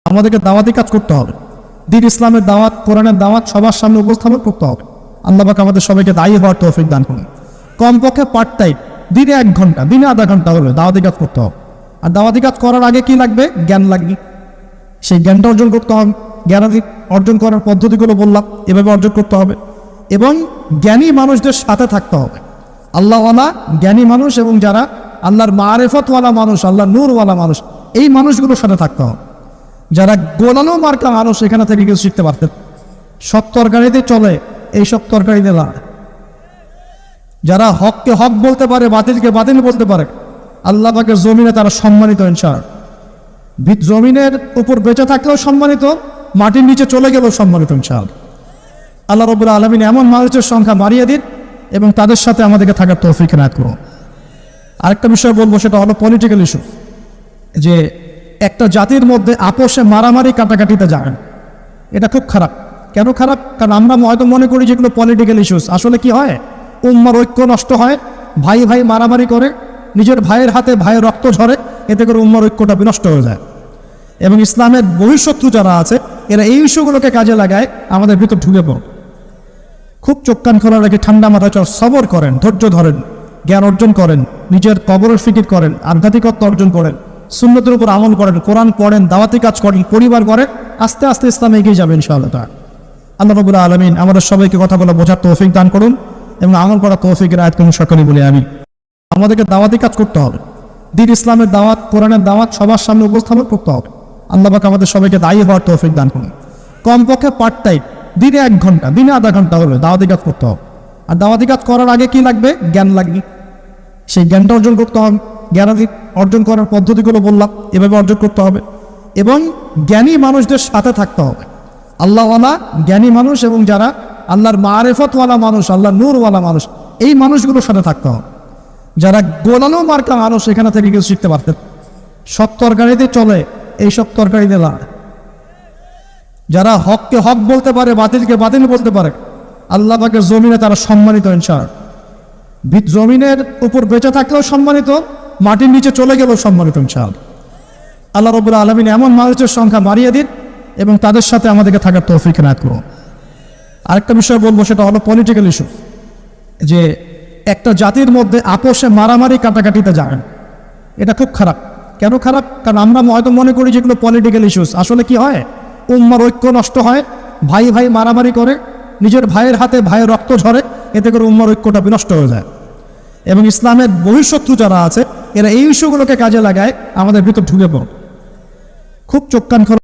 আমাদেরকে দাওয়াতি কাজ করতে হবে। দ্বীন ইসলামের দাওয়াত, কোরআনের দাওয়াত সবার সামনে উপস্থাপন করতে হবে। আল্লাহ পাক আমাদের সবাইকে দায়ী হওয়ার তৌফিক দান করুন। কমপক্ষে পার্ট টাইম দিনে 1 ঘন্টা, দিনে আধা ঘন্টা হলে দাওয়াতি কাজ করতে হবে। আর দাওয়াতি কাজ করার আগে কি লাগবে? জ্ঞান লাগবে। সেই জ্ঞানটা অর্জন করতে হবে। জ্ঞান অর্জন করার পদ্ধতিগুলো বললাম, এভাবে অর্জন করতে হবে। এবং জ্ঞানী মানুষদের সাথে থাকতে হবে। আল্লাহওয়ালা জ্ঞানী মানুষ এবং যারা আল্লাহর মারেফতওয়ালা মানুষ, আল্লাহর নূরওয়ালা মানুষ, এই মানুষগুলোর সাথে থাকতে হবে। যারা গোলানো মার্কা মানুষ, এখানে থেকে কিছু শিখতে পারতেন। সব তরকারিতে চলে, এই সব তরকারিতে না। যারা হককে হক বলতে পারে, বাতিলকে বাতিল বলতে পারে, আল্লাহ পাকের জমিনে তারা সম্মানিত ইনশাআল্লাহ। জমিনের উপর বেঁচে থাকলেও সম্মানিত, মাটির নিচে চলে গেলেও সম্মানিত ইনশাআল্লাহ। আল্লাহ রাব্বুল আলামিন এমন মানুষের সংখ্যা বাড়িয়ে দিন এবং তাদের সাথে আমাদেরকে থাকার তৌফিক এনায়েত করুন। আরেকটা বিষয় বলবো, সেটা হলো পলিটিক্যাল ইস্যু। যে একটা জাতির মধ্যে আপোষে মারামারি কাটাকাটিতে যান, এটা খুব খারাপ। কেন খারাপ? কারণ আমরা হয়তো মনে করি যেগুলো পলিটিক্যাল ইস্যুস, আসলে কি হয়, উম্মার ঐক্য নষ্ট হয়, ভাই ভাই মারামারি করে, নিজের ভাইয়ের হাতে ভাইয়ের রক্ত ঝরে, এতে করে উম্মার ঐক্যটা বিনষ্ট হয়ে যায়। এবং ইসলামের বহিঃশত্রু যারা আছে, এরা এই ইস্যুগুলোকে কাজে লাগায় আমাদের ভিতর ঢুকে পড়ে। খুব চোখ কান খোলা রেখে ঠান্ডা মাথায় সবর করেন, ধৈর্য ধরেন, জ্ঞান অর্জন করেন, নিজের কবরের ফিকির করেন, আধ্যাত্মিকত্ব অর্জন করেন, সুন্নতের উপর আমল করেন, কোরআন পড়েন, দাওয়াতি কাজ করেন, পরিবার করেন, আস্তে আস্তে ইসলামে এগিয়ে যাবে ইনশাআল্লাহ তাআলা। আল্লাহ রাব্বুল আলামিন আমাদের সবাইকে কথা বলা বোঝার তৌফিক দান করুন এবং আমল করার তৌফিকের আয়াত করুন সকলে বলে আমিন। আমাদেরকে দাওয়াতি কাজ করতে হবে। দ্বীন ইসলামের দাওয়াত, কোরআনের দাওয়াত সবার সামনে উপস্থাপন করতে হবে। আল্লাহ পাক আমাদের সবাইকে দায়ী হওয়ার তৌফিক দান করুন। কমপক্ষে পার্ট টাইম দিনে 1 ঘন্টা, দিনে আধা ঘন্টা হলে দাওয়াতি কাজ করতে হবে। আর দাওয়াতি কাজ করার আগে কি লাগবে? জ্ঞান লাগবে। সেই জ্ঞানটা অর্জন করতে হবে। জ্ঞান অর্জন করার পদ্ধতিগুলো বললাম, এভাবে অর্জন করতে হবে। এবং জ্ঞানী মানুষদের সাথে থাকতে হবে। আল্লাহওয়ালা জ্ঞানী মানুষ এবং যারা আল্লাহর মারেফতওয়ালা মানুষ, আল্লাহর নূরওয়ালা মানুষ, এই মানুষগুলোর সাথে থাকতে হবে। যারা গোলানো মার্কা মানুষ, এখানে থেকে কিছু শিখতে পারতেন। সব তরকারিতে চলে, এই সব তরকারিতে না। যারা হককে হক বলতে পারে, বাতিলকে বাতিল বলতে পারে, আল্লাহ পাকের জমিনে তারা সম্মানিত ইনশাআল্লাহ। জমিনের উপর বেঁচে থাকলেও সম্মানিত, মাটির নিচে চলে গেলেও সম্মানিত ইনশাআল্লাহ। আল্লাহ রাব্বুল আলামিন এমন মানুষের সংখ্যা বাড়িয়ে দিন এবং তাদের সাথে আমাদেরকে থাকার তৌফিক এনায়েত করুন। আরেকটা বিষয় বলবো, সেটা হলো পলিটিক্যাল ইস্যু। যে একটা জাতির মধ্যে আপোষে মারামারি কাটাকাটিতে যান, এটা খুব খারাপ। কেন খারাপ? কারণ আমরা হয়তো মনে করি যেগুলো পলিটিক্যাল ইস্যুস, আসলে কি হয়, উম্মার ঐক্য নষ্ট হয়, ভাই ভাই মারামারি করে, নিজের ভাইয়ের হাতে ভাইয়ের রক্ত ঝরে, এতে করে উম্মার ঐক্যটা বিনষ্ট হয়ে যায়। এবং ইসলামের বহিঃশত্রু যারা আছে, এরা এই ইস্যুগুলোকে কাজে লাগায় আমাদের ভিতর ঢুকে পড়ে। খুব চোখ কান খোলা